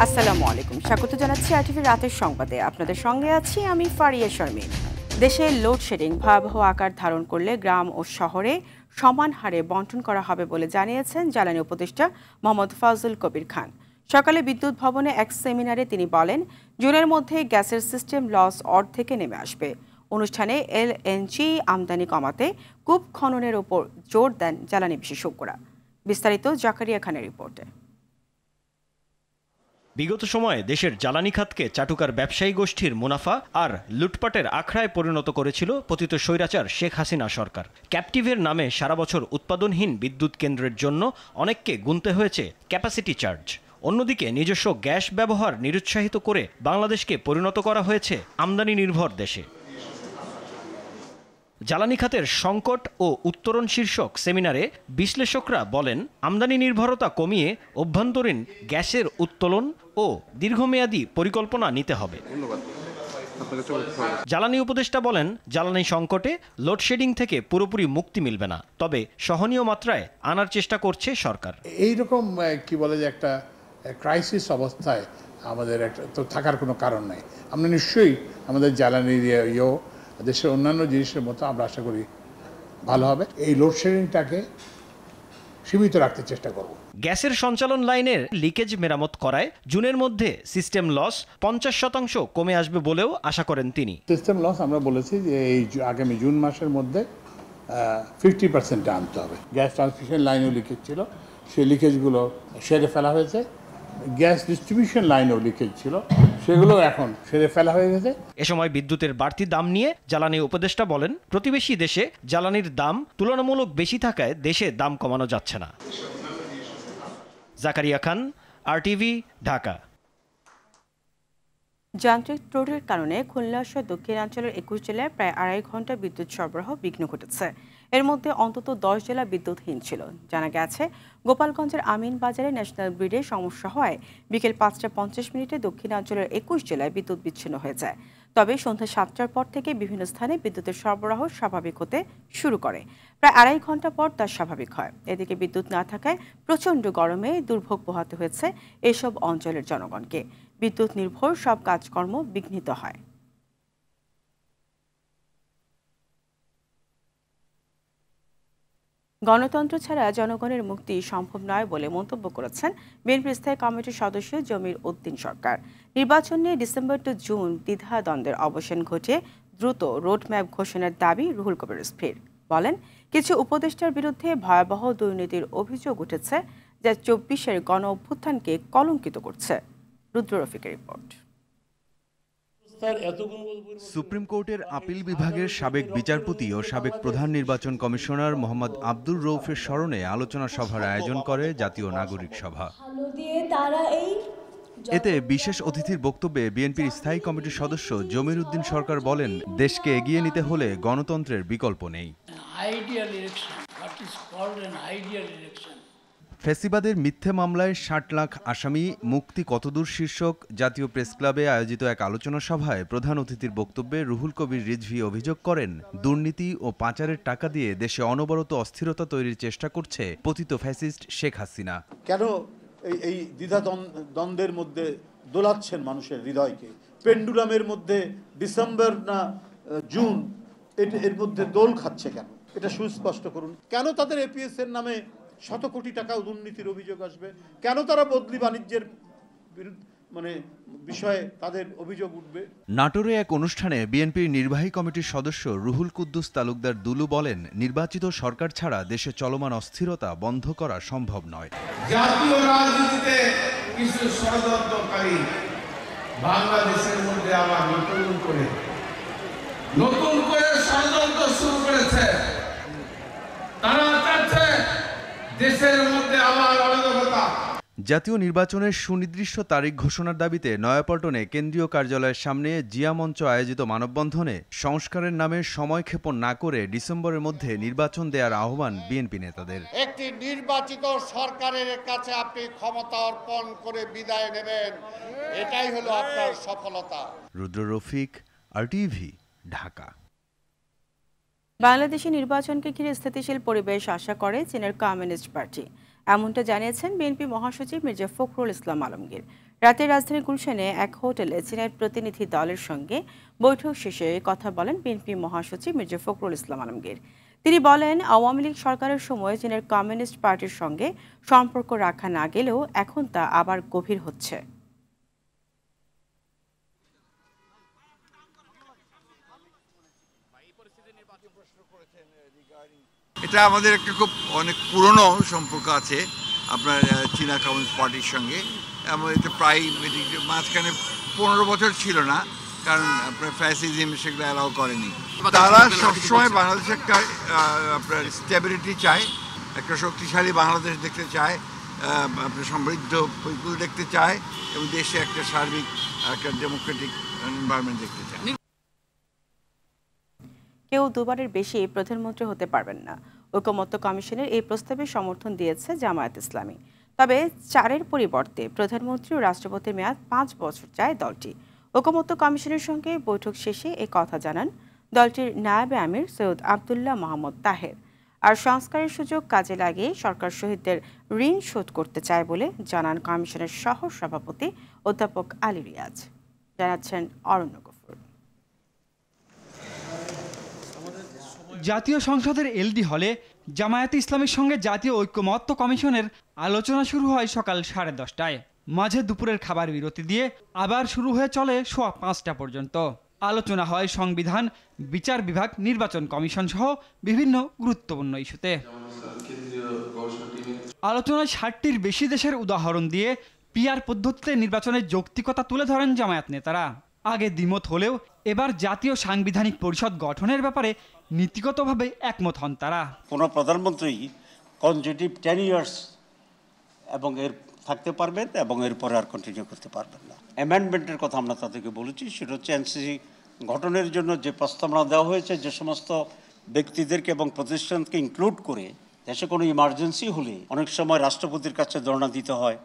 আসসালামু আলাইকুম, স্বাগত জানাচ্ছি আরটিভি রাতের সংবাদে। আপনাদের সঙ্গে আছি আমি ফারিয়া শারমিন। দেশে লোডশেডিং ভয়াবহ আকার ধারণ করলে গ্রাম ও শহরে সমান হারে বন্টন করা হবে বলে জানিয়েছেন জ্বালানি উপদেষ্টা মোহাম্মদ ফাজল কবির খান। সকালে বিদ্যুৎ ভবনে এক সেমিনারে তিনি বলেন, জুনের মধ্যে গ্যাসের সিস্টেম লস অর্ধেকে নেমে আসবে। অনুষ্ঠানে এলএনজি আমদানি কমাতে কূপ খননের ওপর জোর দেন জ্বালানি বিশেষজ্ঞরা। বিস্তারিত জাকারিয়া খানের রিপোর্টে। বিগত সময়ে দেশের জ্বালানি খাতকে চাটুকার ব্যবসায়ী গোষ্ঠীর মুনাফা আর লুটপাটের আখড়ায় পরিণত করেছিল পতিত স্বৈরাচার শেখ হাসিনা সরকার। ক্যাপটিভের নামে সারা বছর উৎপাদনহীন বিদ্যুৎ কেন্দ্রের জন্য অনেককে গুনতে হয়েছে ক্যাপাসিটি চার্জ। অন্যদিকে নিজস্ব গ্যাস ব্যবহার নিরুৎসাহিত করে বাংলাদেশকে পরিণত করা হয়েছে আমদানি নির্ভর দেশে। জ্বালানি খাতের সংকট ও উত্তরণ শীর্ষক সেমিনারে বিশ্লেষকরা বলেন, আমদানি নির্ভরতা কমিয়ে অভ্যন্তরীণ গ্যাসের উত্তোলন ও দীর্ঘমেয়াদী পরিকল্পনা নিতে হবে। জ্বালানি উপদেষ্টা বলেন, জ্বালানি সংকটে লোডশেডিং থেকে পুরোপুরি মুক্তি মিলবে না, তবে সহনীয় মাত্রায় আনার চেষ্টা করছে সরকার। এইরকম কি বলে যে একটা ক্রাইসিস অবস্থায় আমাদের একটা তো থাকার কোনো কারণ নাই। আমরা নিশ্চয়ই আমাদের জ্বালানির দেশের অন্যান্য জিনিসের মতো আমরা আশা করি ভালো হবে। এই লোডশেডিংটাকে সীমিত রাখতে চেষ্টা করব। গ্যাসের সঞ্চালন লাইনের লিকেজ মেরামত করায় জুনের মধ্যে সিস্টেম লস 50% কমে আসবে বলেও আশা করেন তিনি। সিস্টেম লস আমরা বলেছি যে এই আগামী জুন মাসের মধ্যে 50% আনতে হবে। গ্যাস ট্রান্সমিশন লাইনেও লিকেজ ছিল, সেই লিকেজগুলো সেরে ফেলা হয়েছে। গ্যাস ডিস্ট্রিবিউশন লাইনেও লিকেজ ছিল, সেগুলো এখন সেরে ফেলা হয়ে গেছে। এ সময় বিদ্যুতের বাড়তি দাম নিয়ে জ্বালানি উপদেষ্টা বলেন, প্রতিবেশী দেশে জ্বালানির দাম তুলনামূলক বেশি থাকায় দেশে দাম কমানো যাচ্ছে না। জাকারিয়া খান, আরটিভি, ঢাকা। যান্ত্রিক ত্রুটির কারণে খুলনা সহ দক্ষিণাঞ্চলের 21 জেলায় প্রায় 2.5 ঘন্টা বিদ্যুৎ সরবরাহ বিঘ্ন ঘটেছে। এর মধ্যে অন্তত 10 জেলা বিদ্যুৎহীন ছিল। জানা গেছে, গোপালগঞ্জের আমিনবাজারে ন্যাশনাল গ্রিডে সমস্যা হওয়ায় বিকেল 5:50 দক্ষিণাঞ্চলের 21 জেলায় বিদ্যুৎ বিচ্ছিন্ন হয়ে যায়। তবে সন্ধ্যা 7টার পর থেকে বিভিন্ন স্থানে বিদ্যুতের সরবরাহ স্বাভাবিক হতে শুরু করে। প্রায় 2.5 ঘন্টা পর তা স্বাভাবিক হয়। এদিকে বিদ্যুৎ না থাকায় প্রচণ্ড গরমে দুর্ভোগ পোহাতে হয়েছে এসব অঞ্চলের জনগণকে। বিদ্যুৎ নির্ভর সব কাজকর্ম বিঘ্নিত হয়। গণতন্ত্র ছাড়া জনগণের মুক্তি সম্ভব নয় বলে মন্তব্য করেছেন বিএনপির স্থায়ী কমিটির সদস্য জমির উদ্দিন সরকার। নির্বাচন নিয়ে ডিসেম্বর টু জুন দ্বিধাদ্বন্দ্বের অবসান ঘটিয়ে দ্রুত রোডম্যাপ ঘোষণার দাবি রুহুল কবির রিজভীর। বলেন, কিছু উপদেষ্টার বিরুদ্ধে ভয়াবহ দুর্নীতির অভিযোগ উঠেছে, যা 24-এর গণ অভ্যুত্থানকে কলঙ্কিত করছে। রুদ্র রফিকের রিপোর্ট। সুপ্রিম কোর্টের আপিল বিভাগের সাবেক বিচারপতি ও সাবেক প্রধান নির্বাচন কমিশনার মোহাম্মদ আব্দুর রউফের স্মরণে আলোচনা সভার আয়োজন করে জাতীয় নাগরিক সভা। এতে বিশেষ অতিথির বক্তব্যে বিএনপির স্থায়ী কমিটির সদস্য জমির উদ্দিন সরকার বলেন, দেশকে এগিয়ে নিতে হলে গণতন্ত্রের বিকল্প নেই। ফ্যাসিবাদের মিথ্যে মামলায় 60 লাখ আসামি মুক্তি কতদূর শীর্ষক জাতীয় প্রেস ক্লাবে আয়োজিত এক আলোচনা সভায় প্রধান অতিথির বক্তব্যে রুহুল কবির রিজভী অভিযোগ করেন, দুর্নীতি ও পাচারের টাকা দিয়ে দেশে অনবরত অস্থিরতা তৈরির চেষ্টা করছে পতিত ফ্যাসিস্ট শেখ হাসিনা। কেন এই দ্বিধা দ্বন্দ্বের মধ্যে দোলাচ্ছেন মানুষের হৃদয়কে? পেন্ডুলামের মধ্যে ডিসেম্বর না জুন এর মধ্যে দোল খাচ্ছে কেন? এটা সুস্পষ্ট করুন। কেন তাদের এপিএস এর নামে শত কোটি টাকা দুর্নীতির অভিযোগ আসবে? কেন তারা বদলি বাণিজ্যের বিষয়ে তাদের অভিযোগ উঠবে? নাটোরে এক অনুষ্ঠানে বিএনপির নির্বাহী কমিটির সদস্য রুহুল কুদ্দুস তালুকদার দুলু বলেন, নির্বাচিত সরকার ছাড়া দেশে চলমান অস্থিরতা বন্ধ করা সম্ভব নয়। জাতীয় রাজনীতিতে কিছু ষড়যন্ত্রকারী বাংলাদেশের মধ্যে আবার নতুন করে ষড়যন্ত্র শুরু করেছে। তারা চাচ্ছে দেশের মধ্যে আবার অরাজকতা। জাতীয় নির্বাচনের সুনির্দিষ্ট তারিখ ঘোষণার দাবিতে নয়াপল্টনে কেন্দ্রীয় কার্যালয়ের সামনে জিয়া মঞ্চ আয়োজিত মানববন্ধনে সংস্কারের নামে সময়ক্ষেপণ না করে ডিসেম্বরের মধ্যে নির্বাচন দেওয়ার আহ্বান বিএনপি নেতাদের। একটি নির্বাচিত সরকারের কাছে আপনি ক্ষমতা অর্পণ করে বিদায় নেবেন, এটাই হলো আপনার সফলতা। রুদ্র রফিক, আরটিভি, ঢাকা। বাংলাদেশে নির্বাচনকে ঘিরে স্থিতিশীল পরিবেশ আশা করে চীনের কমিউনিস্ট পার্টি। এমনটা জানিয়েছেন বিএনপি মহাসচিব মির্জা ফখরুল ইসলাম আলমগীর। রাতে রাজধানীর গুলশানে এক হোটেলে চীনের প্রতিনিধি দলের সঙ্গে বৈঠক শেষে কথা বলেন বিএনপি মহাসচিব মির্জা ফখরুল ইসলাম আলমগীর। তিনি বলেন, আওয়ামী লীগ সরকারের সময় চীনের কমিউনিস্ট পার্টির সঙ্গে সম্পর্ক রাখা না গেলেও এখন তা আবার গভীর হচ্ছে। এটা আমাদের একটা খুব অনেক পুরনো সম্পর্ক আছে আপনার চীনা কমিউনিস্ট পার্টির সঙ্গে। এটা প্রায় মাঝখানে 15 বছর ছিল না, কারণ আপনার ফ্যাসিজম সেগুলো অ্যালাউ করেনি। তারা সবসময় বাংলাদেশে একটা আপনার স্টেবিলিটি চায়, একটা শক্তিশালী বাংলাদেশ দেখতে চায়, আপনার সমৃদ্ধ পিপুল দেখতে চায় এবং দেশে একটা সার্বিক একটা ডেমোক্রেটিক এনভায়রনমেন্ট দেখতে চায়। কেউ দুবারের বেশি প্রধানমন্ত্রী হতে পারবেন না। ঐকমত্য কমিশনের এই প্রস্তাবে সমর্থন দিয়েছে জামায়াত ইসলামী। তবে 4-এর পরিবর্তে প্রধানমন্ত্রী ও রাষ্ট্রপতির মেয়াদ 5 বছর চায় দলটি। ঐকমত্য কমিশনের সঙ্গে বৈঠক শেষে এ কথা জানান দলটির নায়েবে আমির সৈয়দ আবদুল্লাহ মোহাম্মদ তাহের। আর সংস্কারের সুযোগ কাজে লাগিয়ে সরকার শহীদদের ঋণ শোধ করতে চায় বলে জানান কমিশনের সহ সভাপতি অধ্যাপক আলী রিয়াজ। জানাচ্ছেন অরণ্য গফুর। জাতীয় সংসদের এলডি হলে জামায়াতে ইসলামীর সঙ্গে জাতীয় ঐক্যমত্য কমিশনের আলোচনা শুরু হয় সকাল 10:30টায়। মাঝে দুপুরের খাবার বিরতি দিয়ে আবার শুরু হয়ে চলে সোয়া 5টা পর্যন্ত। আলোচনা হয় সংবিধান, বিচার বিভাগ, নির্বাচন কমিশন সহ বিভিন্ন গুরুত্বপূর্ণ ইস্যুতে। আলোচনায় 60টির বেশি দেশের উদাহরণ দিয়ে পিআর পদ্ধতিতে নির্বাচনের যৌক্তিকতা তুলে ধরেন জামায়াত নেতারা। আগে দ্বিমত হলেও এবার জাতীয় সাংবিধানিক পরিষদ গঠনের ব্যাপারে নীতিগতভাবে একমত হন তারা। কোনো প্রধানমন্ত্রী কনজিউটিভ 10 ইয়ার্স এবং এর থাকতে পারবেন এবং এরপরে আর কন্টিনিউ করতে পারবেন না। অ্যামেন্ডমেন্টের কথা আমরা তাদেরকে বলেছি, সেটা হচ্ছে এনসিসি গঠনের জন্য যে প্রস্তাবনা দেওয়া হয়েছে, যে সমস্ত ব্যক্তিদেরকে এবং প্রতিষ্ঠানকে ইনক্লুড করে দেশে কোনো ইমার্জেন্সি হলে অনেক সময় রাষ্ট্রপতির কাছে ধরনা দিতে হয়,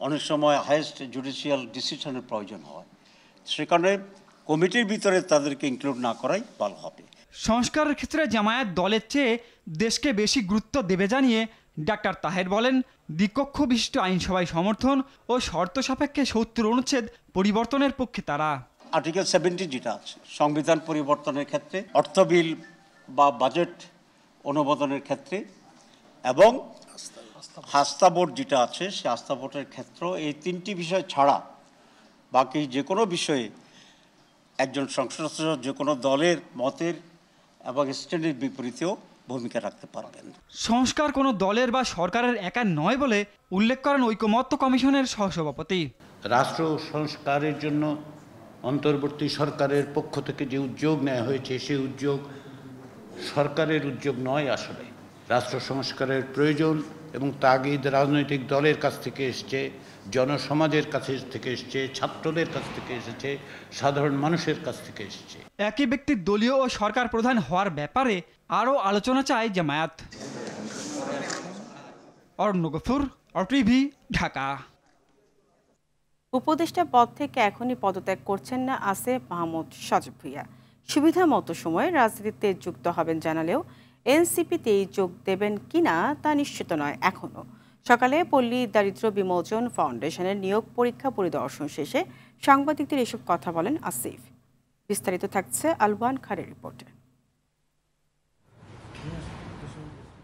অনেক সময় হাইয়েস্ট জুডিশিয়াল ডিসিশনের প্রয়োজন হয়। সেখানে কমিটির ভিতরে তাদেরকে ইনক্লুড না করাই ভালো হবে। সংস্কারের ক্ষেত্রে জামায়াত দলের চেয়ে দেশকে বেশি গুরুত্ব দেবে জানিয়ে ডাক্তার তাহের বলেন, দ্বিকক্ষ বিশিষ্ট আইনসভায় সমর্থন ও শর্ত সাপেক্ষে 70 অনুচ্ছেদ পরিবর্তনের পক্ষে তারা। আর্টিকেল 70 যেটা আছে সংবিধান পরিবর্তনের ক্ষেত্রে, অর্থ বিল বা বাজেট অনুমোদনের ক্ষেত্রে এবং আস্থা ভোট যেটা আছে সে আস্থা ভোটের ক্ষেত্র, এই 3টি বিষয় ছাড়া বাকি যে কোনো বিষয়ে একজন সংসদ সদস্য যে কোনো দলের মতের এবং স্ট্যান্ডের বিপরীতেও ভূমিকা রাখতে পারবেন। সংস্কার কোনো দলের বা সরকারের একা নয় বলে উল্লেখ করেন ঐকমত্য কমিশনের সহসভাপতি। রাষ্ট্র সংস্কারের জন্য অন্তর্বর্তী সরকারের পক্ষ থেকে যে উদ্যোগ নেওয়া হয়েছে, সেই উদ্যোগ সরকারের উদ্যোগ নয়। আসলে রাষ্ট্র সংস্কারের প্রয়োজন এবং তাগিদ রাজনৈতিক দলের কাছ থেকে এসছে, জনসমাজের কাছে থেকে এসছে, ছাত্রদের কাছ থেকে এসেছে, সাধারণ মানুষের কাছ থেকে এসছে। একই ব্যক্তির দলীয় ও সরকার প্রধান হওয়ার ব্যাপারে আরও আলোচনা চায় জামায়াত। অরণ্য গফুর, RTV, ঢাকা। উপদেষ্টা পদ থেকে এখনই পদত্যাগ করছেন না আসিফ মাহমুদ সজীব ভুঁইয়া। সুবিধা মতো সময়ে রাজনীতিতে যুক্ত হবেন জানালেও এনসিপিতেই যোগ দেবেন কিনা তা নিশ্চিত নয় এখনও। সকালে পল্লী দারিদ্র্য বিমোচন ফাউন্ডেশনের নিয়োগ পরীক্ষা পরিদর্শন শেষে সাংবাদিকদের এসব কথা বলেন আসিফ। বিস্তারিত থাকছে আলওয়ান খারের রিপোর্টে।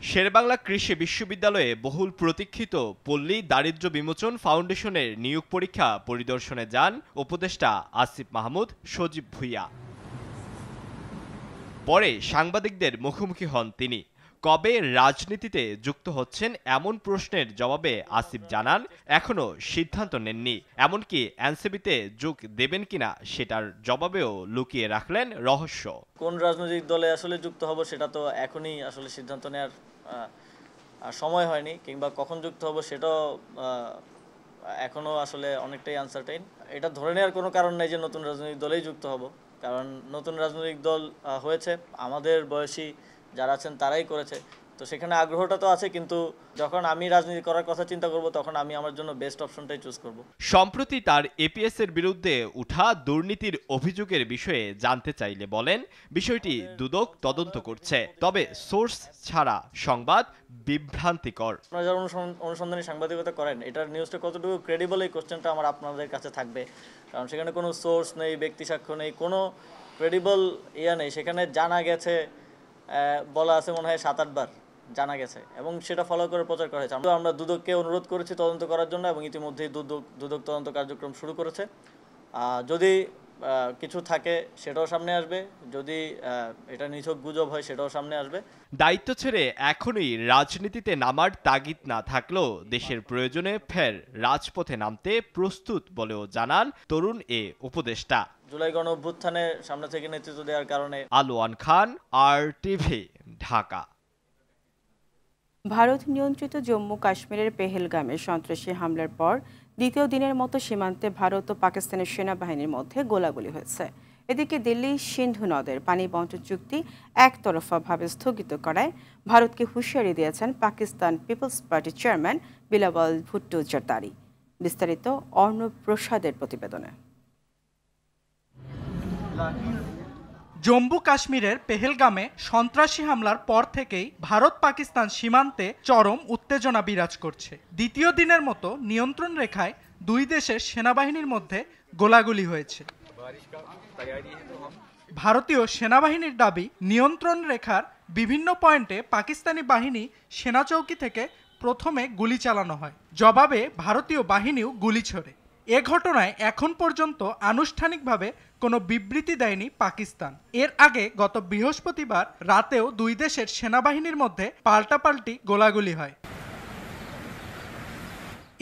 শেরেবাংলা কৃষি বিশ্ববিদ্যালয়ে বহুল প্রতীক্ষিত পল্লী দারিদ্র্য বিমোচন ফাউন্ডেশনের নিয়োগ পরীক্ষা পরিদর্শনে যান উপদেষ্টা আসিফ মাহমুদ সজীব ভুঁইয়া। পরে সাংবাদিকদের মুখোমুখি হন তিনি। কবে রাজনীতিতে যুক্ত হচ্ছেন এমন প্রশ্নের জবাবে আসিফ জানান, এখনো সিদ্ধান্ত নেননি, এমনকি এনসিপিতে যোগ দেবেন কিনা সেটার জবাবেও লুকিয়ে রাখলেন রহস্য। কোন রাজনৈতিক দলে আসলে যুক্ত হব সেটা তো এখনই আসলে সিদ্ধান্ত নেওয়ার সময় হয়নি, কিংবা কখন যুক্ত হব সেটাও এখনো আসলে অনেকটাই আনসার্টেইন। এটা ধরে নেওয়ার কোনো কারণ নেই যে নতুন রাজনৈতিক দলেই যুক্ত হব, কারণ নতুন রাজনৈতিক দল হয়েছে আমাদের বয়সী যারা আছেন তারাই করেছে। তো সেখানে আগ্রহটা তো আছে, কিন্তু যখন আমি রাজনীতি করার কথা চিন্তা করব তখন আমি আমার জন্য বেস্ট অপশনটাই চুজ করব। সম্প্রতি তার এপিএস এর বিরুদ্ধে উঠা দুর্নীতির অভিযোগের বিষয়ে জানতে চাইলে বলেন বিষয়টি দুদক তদন্ত করছে, তবে সোর্স ছাড়া সংবাদ বিভ্রান্তিকর। আপনারা যারা অনুসন্ধানী সাংবাদিকতা করেন, এটার নিউজটা কতটুকু ক্রেডিবল, এই কোশ্চেনটা আমার আপনাদের কাছে থাকবে, কারণ সেখানে কোনো সোর্স নেই, ব্যক্তি সাক্ষ্য নেই, কোনো ক্রেডিবল নেই। সেখানে জানা গেছে বলা আছে মনে হয় 7-8 বার জানা গেছে, এবং সেটা ফলো করে প্রচার করা হয়েছে। আমরা দুদককে অনুরোধ করেছি তদন্ত করার জন্য, এবং ইতিমধ্যেই দুদক তদন্ত কার্যক্রম শুরু করেছে। যদি কিছু থাকে সেটাও সামনে আসবে, যদি এটা নিছক গুজব হয় সেটাও সামনে আসবে। দায়িত্ব ছেড়ে এখনই রাজনীতিতে নামার তাগিদ না থাকলেও দেশের প্রয়োজনে ফের রাজপথে নামতে প্রস্তুত বলেও জানান তরুণ এ উপদেষ্টা। জুলাই গণ অভ্যুত্থানের সামনে থেকে নেতৃত্ব দেওয়ার কারণে। আলোয়ান খান, RTV, ঢাকা। ভারত নিয়ন্ত্রিত জম্মু কাশ্মীরের পেহেলগামে সন্ত্রাসী হামলার পর দ্বিতীয় দিনের মতো সীমান্তে ভারত ও পাকিস্তানের সেনাবাহিনীর মধ্যে গোলাগুলি হয়েছে। এদিকে দিল্লি সিন্ধু নদের পানি বন্টন চুক্তি একতরফাভাবে স্থগিত করায় ভারতকে হুঁশিয়ারি দিয়েছেন পাকিস্তান পিপলস পার্টির চেয়ারম্যান বিলাওয়াল ভুট্টো জরদারি। বিস্তারিত অর্ণব প্রসাদের প্রতিবেদনে। জম্মু কাশ্মীরের পেহেলগামে সন্ত্রাসী হামলার পর থেকেই ভারত পাকিস্তান সীমান্তে চরম উত্তেজনা বিরাজ করছে। দ্বিতীয় দিনের মতো নিয়ন্ত্রণ রেখায় দুই দেশের সেনাবাহিনীর মধ্যে গোলাগুলি হয়েছে। ভারতীয় সেনাবাহিনীর দাবি, নিয়ন্ত্রণ রেখার বিভিন্ন পয়েন্টে পাকিস্তানি বাহিনী সেনাচৌকি থেকে প্রথমে গুলি চালানো হয়, জবাবে ভারতীয় বাহিনীও গুলি ছোড়ে। এ ঘটনায় এখন পর্যন্ত আনুষ্ঠানিকভাবে কোনো বিবৃতি দেয়নি পাকিস্তান। এর আগে গত বৃহস্পতিবার রাতেও দুই দেশের সেনাবাহিনীর মধ্যে পাল্টাপাল্টি গোলাগুলি হয়।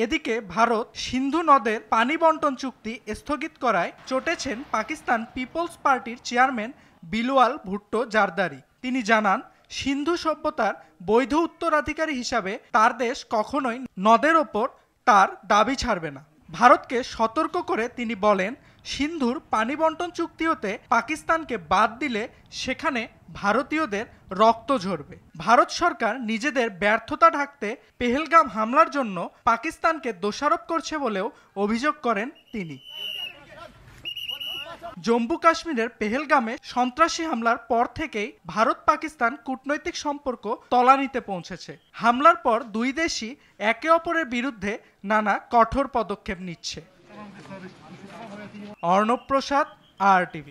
এদিকে ভারত সিন্ধু নদের পানি বন্টন চুক্তি স্থগিত করায় চটেছেন পাকিস্তান পিপলস পার্টির চেয়ারম্যান বিলাওয়াল ভুট্টো জারদারি। তিনি জানান, সিন্ধু সভ্যতার বৈধ উত্তরাধিকারী হিসাবে তার দেশ কখনোই নদের ওপর তার দাবি ছাড়বে না। ভারতকে সতর্ক করে তিনি বলেন, সিন্ধুর পানি বন্টন চুক্তি হতে পাকিস্তানকে বাদ দিলে সেখানে ভারতীয়দের রক্ত ঝরবে। ভারত সরকার নিজেদের ব্যর্থতা ঢাকতে পেহেলগাম হামলার জন্য পাকিস্তানকে দোষারোপ করছে বলেও অভিযোগ করেন তিনি। জম্মু কাশ্মীরের পেহেলগামে সন্ত্রাসী হামলার পর থেকেই ভারত পাকিস্তান কূটনৈতিক সম্পর্ক তলানিতে পৌঁছেছে। হামলার পর দুই দেশই একে অপরের বিরুদ্ধে নানা কঠোর পদক্ষেপ নিচ্ছে। অর্ণব প্রসাদ, RTV।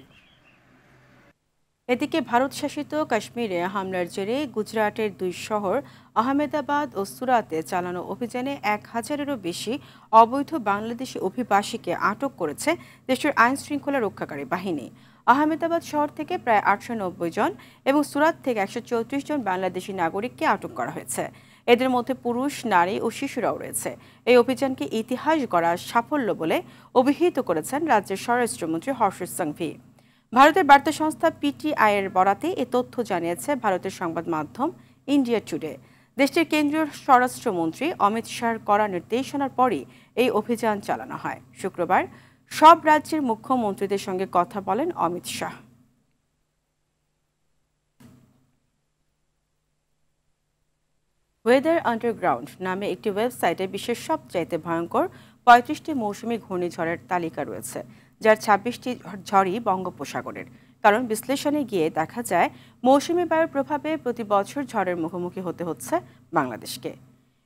এদিকে ভারত শাসিত কাশ্মীরে হামলার জেরে গুজরাটের দুই শহর আহমেদাবাদ ও সুরাতে চালানো অভিযানে 1000-এরও বেশি অবৈধ বাংলাদেশি অভিবাসীকে আটক করেছে দেশের আইন শৃঙ্খলা রক্ষাকারী বাহিনী। আহমেদাবাদ শহর থেকে প্রায় 890 জন এবং সুরাত থেকে 134 জন বাংলাদেশি নাগরিককে আটক করা হয়েছে। এদের মধ্যে পুরুষ, নারী ও শিশুরাও রয়েছে। এই অভিযানকে ইতিহাস গড়ার সাফল্য বলে অভিহিত করেছেন রাজ্যের স্বরাষ্ট্রমন্ত্রী হর্ষ সংঘভি। ভারতের বার্তা সংস্থা PTI-এর বরাতে এ তথ্য জানিয়েছে ভারতের সংবাদ মাধ্যম ইন্ডিয়া টুডে। দেশটির কেন্দ্রীয় স্বরাষ্ট্রমন্ত্রী অমিত শাহর কড়া নির্দেশনার পরই এই অভিযান চালানো হয়। শুক্রবার সব রাজ্যের মুখ্যমন্ত্রীদের সঙ্গে কথা বলেন অমিত শাহ। ওয়েদার আন্ডারগ্রাউন্ড নামে একটি ওয়েবসাইটে বিশ্বের সবচাইতে ভয়ঙ্কর 35টি মৌসুমী ঘূর্ণিঝড়ের তালিকা রয়েছে, যার 26টি ঝড়ই বঙ্গোপসাগরের। কারণ বিশ্লেষণে গিয়ে দেখা যায় মৌসুমী বায়ুর প্রভাবে প্রতি বছর ঝড়ের মুখোমুখি হতে হচ্ছে বাংলাদেশকে।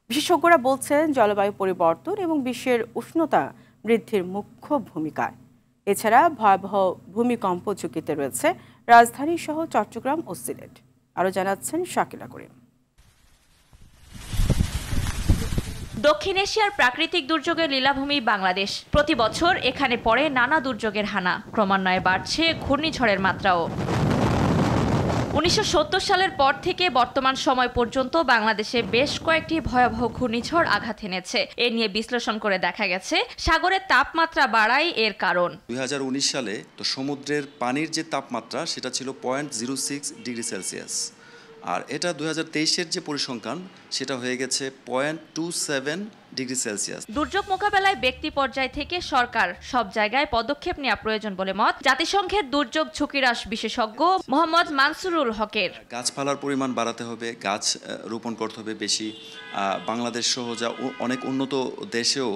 বিশেষজ্ঞরা বলছেন জলবায়ু পরিবর্তন এবং বিশ্বের উষ্ণতা বৃদ্ধির মুখ্য ভূমিকা। এছাড়া ভয়াবহ ভূমিকম্প ঝুঁকিতে রয়েছে রাজধানী সহ চট্টগ্রাম ও সিলেট। আরও জানাচ্ছেন শাকিলা করিম। দক্ষিণ এশিয়ার প্রাকৃতিক দুর্যোগের লীলাভূমি বাংলাদেশ। প্রতি বছর এখানে পড়ে নানা দুর্যোগের হানা। ক্রমান্বয়ে বাড়ছে ঘূর্ণিঝড়ের মাত্রাও। 1970 সালের পর থেকে বর্তমান সময় পর্যন্ত বাংলাদেশে বেশ কয়েকটি ভয়াবহ ঘূর্ণিঝড় আঘাত এনেছে। এ নিয়ে বিশ্লেষণ করে দেখা গেছে সাগরের তাপমাত্রা বাড়াই এর কারণ। 2019 সালে তো সমুদ্রের পানির যে তাপমাত্রা সেটা ছিল 0.06 ডিগ্রি সেলসিয়াস, আর এটা 2023-এর যে পরিসংখ্যান সেটা হয়ে গেছে 0.27 ডিগ্রি সেলসিয়াস। দুর্যোগ মোকাবেলায় ব্যক্তি পর্যায় থেকে সরকার সব জায়গায় পদক্ষেপ নেওয়া প্রয়োজন বলে মত জাতিসংঘের দুর্যোগ ঝুঁকি হ্রাস বিশেষজ্ঞ মোহাম্মদ মানসুরুল হকের। গাছপালার পরিমাণ বাড়াতে হবে, গাছ রোপণ করতে হবে বেশি। বাংলাদেশ সহ যা অনেক উন্নত দেশেও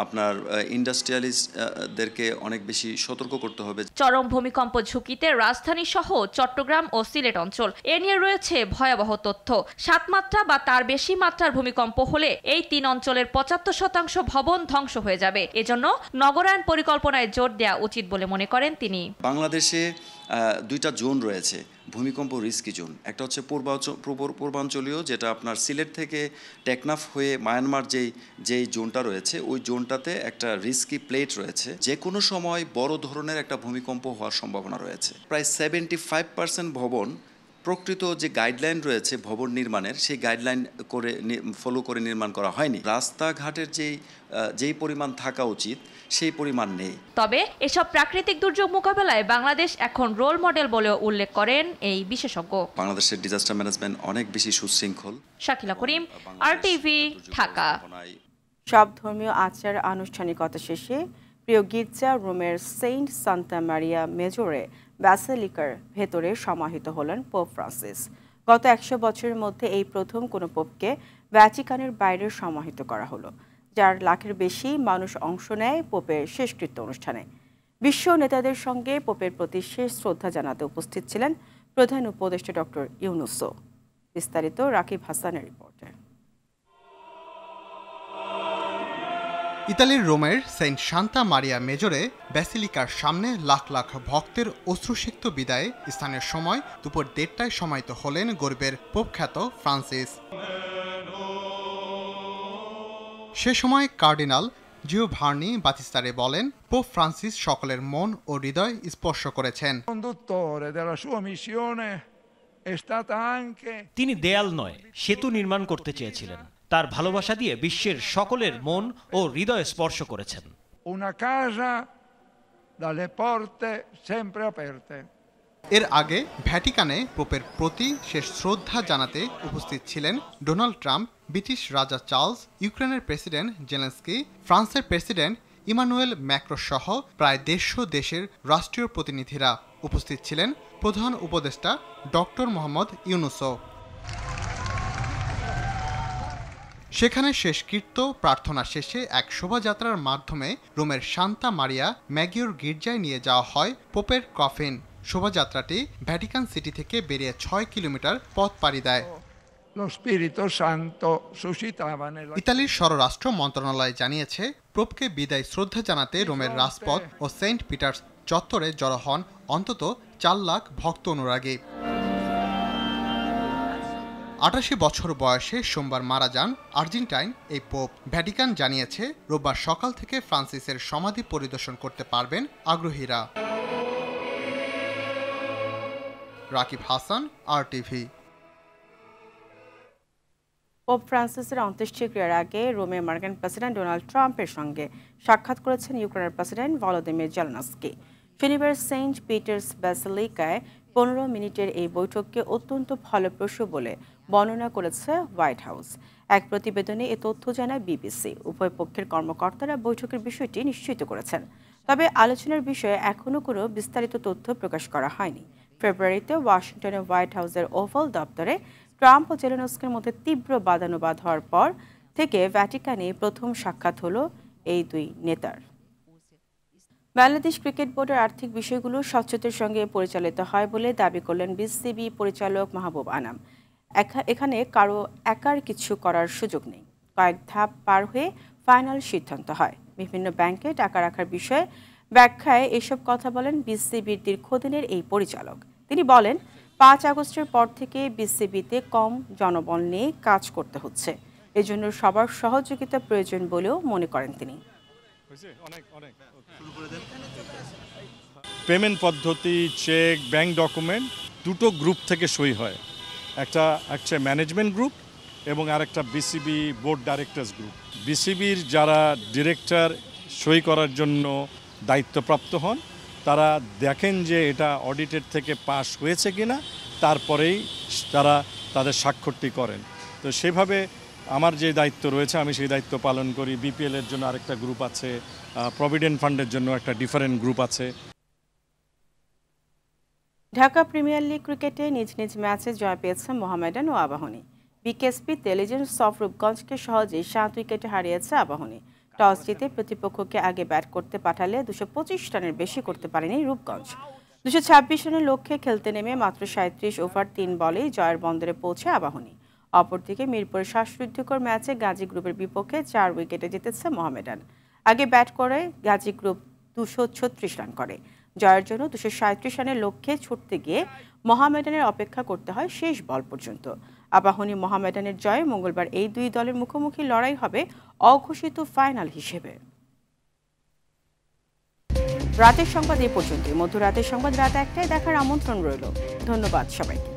আপনার ইন্ডাস্ট্রিয়ালিস্টদেরকে অনেক বেশি সতর্ক করতে হবে। চরম ভূমিকম্প ঝুঁকিতে রাজধানী সহ চট্টগ্রাম ও সিলেট অঞ্চল, এ নিয়ে রয়েছে ভয়াবহ তথ্য। 7 মাত্রা বা তার বেশি মাত্রার ভূমিকম্প হলে এই 3 অঞ্চলের 75% ভবন ধ্বংস হয়ে যাবে। এজন্য নগরায়ণ পরিকল্পনায় জোর দেওয়া উচিত বলে মনে করেন তিনি। বাংলাদেশে 2টা জোন রয়েছে ভূমিকম্প রিস্কি জোন। একটা হচ্ছে পূর্বাঞ্চলীয়, যেটা আপনার সিলেট থেকে টেকনাফ হয়ে মায়ানমার যেই জোনটা রয়েছে, ওই জোনটাতে একটা রিস্কি প্লেট রয়েছে। যে কোনো সময় বড় ধরনের একটা ভূমিকম্প হওয়ার সম্ভাবনা রয়েছে। প্রায় 75% ভবন প্রকৃত যে গাইডলাইন রয়েছে ভবন নির্মাণের, সেই গাইডলাইন ফলো করে নির্মাণ করা হয়নি। রাস্তাঘাটের যেই পরিমাণ থাকা উচিত সেই পরিমাণ নেই। তবে এসব প্রাকৃতিক দুর্যোগ মোকাবেলায় বাংলাদেশ এখন রোল মডেল বলেও উল্লেখ করেন এই বিশেষজ্ঞ। বাংলাদেশের ডিজাস্টার ম্যানেজমেন্ট অনেক বেশি সুশৃঙ্খল। শাকিলা করিম, RTV, ঢাকা। সব ধর্মীয় আচার আনুষ্ঠানিকতা শেষে প্রিয় গির্জা রোমের সেন্ট সান্তা মারিয়া মেজোরে ব্যাসিলিকার ভেতরে সমাহিত হলেন পোপ ফ্রান্সিস। গত 100 বছরের মধ্যে এই প্রথম কোনো পোপকে ভ্যাটিকানের বাইরে সমাহিত করা হলো, যার লাখের বেশি মানুষ অংশ নেয় পোপের শেষকৃত্য অনুষ্ঠানে। বিশ্ব নেতাদের সঙ্গে পোপের প্রতি শেষ শ্রদ্ধা জানাতে উপস্থিত ছিলেন প্রধান উপদেষ্টা ডক্টর ইউনুসও। বিস্তারিত রাকিব হাসানের রিপোর্টে। ইতালির রোমের সেন্ট সান্তা মারিয়া মেজোরে ব্যাসিলিকার সামনে লাখ লাখ ভক্তের অশ্রুসিক্ত বিদায়ে স্থানীয় সময় দুপুর 1:30টায় সমাহিত হলেন গরিবের পোপ খ্যাত ফ্রান্সিস। সে সময় কার্ডিনাল জিওভার্নি বাতিস্তারে বলেন, পোপ ফ্রান্সিস সকলের মন ও হৃদয় স্পর্শ করেছেন। তিনি দেয়াল নয়, সেতু নির্মাণ করতে চেয়েছিলেন। তার ভালোবাসা দিয়ে বিশ্বের সকলের মন ও হৃদয় স্পর্শ করেছেন। এর আগে ভ্যাটিকানে পোপের প্রতি শেষ শ্রদ্ধা জানাতে উপস্থিত ছিলেন ডোনাল্ড ট্রাম্প, ব্রিটিশ রাজা চার্লস, ইউক্রেনের প্রেসিডেন্ট জেলেন্সকি, ফ্রান্সের প্রেসিডেন্ট ইমানুয়েল ম্যাক্রো সহ প্রায় 150 দেশের রাষ্ট্রীয় প্রতিনিধিরা। উপস্থিত ছিলেন প্রধান উপদেষ্টা ডক্টর মোহাম্মদ ইউনুসও। সেখানে শেষকৃত্য প্রার্থনা শেষে এক শোভাযাত্রার মাধ্যমে রোমের সান্তা মারিয়া ম্যাগিওর গির্জায় নিয়ে যাওয়া হয় পোপের কফিন। শোভাযাত্রাটি ভ্যাটিকান সিটি থেকে বেরিয়ে 6 কিলোমিটার পথ পাড়ি দেয়। ইতালির স্বরাষ্ট্র মন্ত্রণালয় জানিয়েছে, পোপকে বিদায় শ্রদ্ধা জানাতে রোমের রাজপথ ও সেন্ট পিটার্স চত্বরে জড়ো হন অন্তত 4 লাখ ভক্ত অনুরাগী। 88 বছর বয়সে সোমবার মারা যান আর্জেন্টাইন এই পোপ। ভ্যাটিকান জানিয়েছে, রোববার সকাল থেকে ফ্রান্সিসের সমাধি পরিদর্শন করতে পারবেন আগ্রহীরা। রাকিব হাসান, RTV। পোপ ফ্রান্সিসের অন্ত্যেষ্টিক্রিয়ার আগে রোমে মার্কিন প্রেসিডেন্ট ডোনাল্ড ট্রাম্পের সঙ্গে সাক্ষাৎ করেছেন ইউক্রেনের প্রেসিডেন্ট ভলোদিমির জেলেনস্কি। শনিবার সেন্ট পিটার্স ব্যাসিলিকায় 15 মিনিটের এই বৈঠককে অত্যন্ত ফলপ্রসূ বলে বর্ণনা করেছে হোয়াইট হাউস। এক প্রতিবেদনে এ তথ্য জানায় বিবিসি। উভয় পক্ষের কর্মকর্তারা বৈঠকের বিষয়টি নিশ্চিত করেছেন, তবে আলোচনার বিষয়ে এখনও কোনো বিস্তারিত তথ্য প্রকাশ করা হয়নি। ফেব্রুয়ারিতে ওয়াশিংটনে হোয়াইট হাউসের ওভাল দপ্তরে ট্রাম্প ও জেলেনস্কির মধ্যে তীব্র বাদানুবাদ হওয়ার পর থেকে ভ্যাটিকানে প্রথম সাক্ষাৎ হলো এই দুই নেতার। বাংলাদেশ ক্রিকেট বোর্ডের আর্থিক বিষয়গুলো স্বচ্ছতার সঙ্গে পরিচালিত হয় বলে দাবি করলেন বিসিবি পরিচালক মাহবুব আনাম। এখানে কারো একার কিছু করার সুযোগ নেই। কয়েক ধাপ পার হয়ে ফাইনাল সিদ্ধান্ত হয়। বিভিন্ন ব্যাংকে টাকা রাখার বিষয়ে ব্যাখ্যায় এসব কথা বলেন বিসিবির দীর্ঘদিনের এই পরিচালক। তিনি বলেন, 5 আগস্টের পর থেকে বিসিবিতে কম জনবল নিয়ে কাজ করতে হচ্ছে, এজন্য সবার সহযোগিতা প্রয়োজন বলেও মনে করেন তিনি। পেমেন্ট পদ্ধতি, চেক, ব্যাংক ডকুমেন্ট দুটো গ্রুপ থেকে সই হয়। একটা ম্যানেজমেন্ট গ্রুপ এবং আরেকটা বিসিবি বোর্ড ডাইরেক্টরস গ্রুপ। বিসিবির যারা ডিরেক্টর সই করার জন্য দায়িত্বপ্রাপ্ত হন, তারা দেখেন যে এটা অডিটের থেকে পাস হয়েছে কিনা, তারপরেই তারা তাদের স্বাক্ষরটি করেন। তো সেভাবে আমার যে দায়িত্ব রয়েছে আমি সেই দায়িত্ব পালন করি। বিপিএল এর জন্য আরেকটা গ্রুপ আছে, প্রভিডেন্ট ফান্ডের জন্য একটা ডিফারেন্ট গ্রুপ আছে। ঢাকা প্রিমিয়ার লিগ ক্রিকেটে নিজ নিজ ম্যাচে জয় পেয়েছে মোহামেডান ও আবাহনী। বিকেএসপি তেলিজেন্স অফ রূপগঞ্জকে সহজেই 7 উইকেটে হারিয়েছে আবাহনী। টস জিতে প্রতিপক্ষকে আগে ব্যাট করতে পাঠালে 225 রানের বেশি করতে পারেনি রূপগঞ্জ। 226 রানের লক্ষ্যে খেলতে নেমে মাত্র 37 ওভার 3 বলেই জয়ের বন্দরে পৌঁছে আবাহনী। অপরদিকে মিরপুরের শ্বাসরুদ্ধকর ম্যাচে গাজী গ্রুপের বিপক্ষে 4 উইকেটে জিতেছে মোহামেডান। আগে ব্যাট করে গাজী গ্রুপ 236 রান করে। জয়ের জন্য 237 রানের লক্ষ্যে ছুটতে গিয়ে মোহামেডানের অপেক্ষা করতে হয় শেষ বল পর্যন্ত। আবাহনী মোহামেডানের জয়ে মঙ্গলবার এই দুই দলের মুখোমুখি লড়াই হবে অঘোষিত ফাইনাল হিসেবে। রাতের সংবাদ এই পর্যন্তই। মধ্যরাতের সংবাদ রাত 1টায় দেখার আমন্ত্রণ রইল। ধন্যবাদ সবাইকে।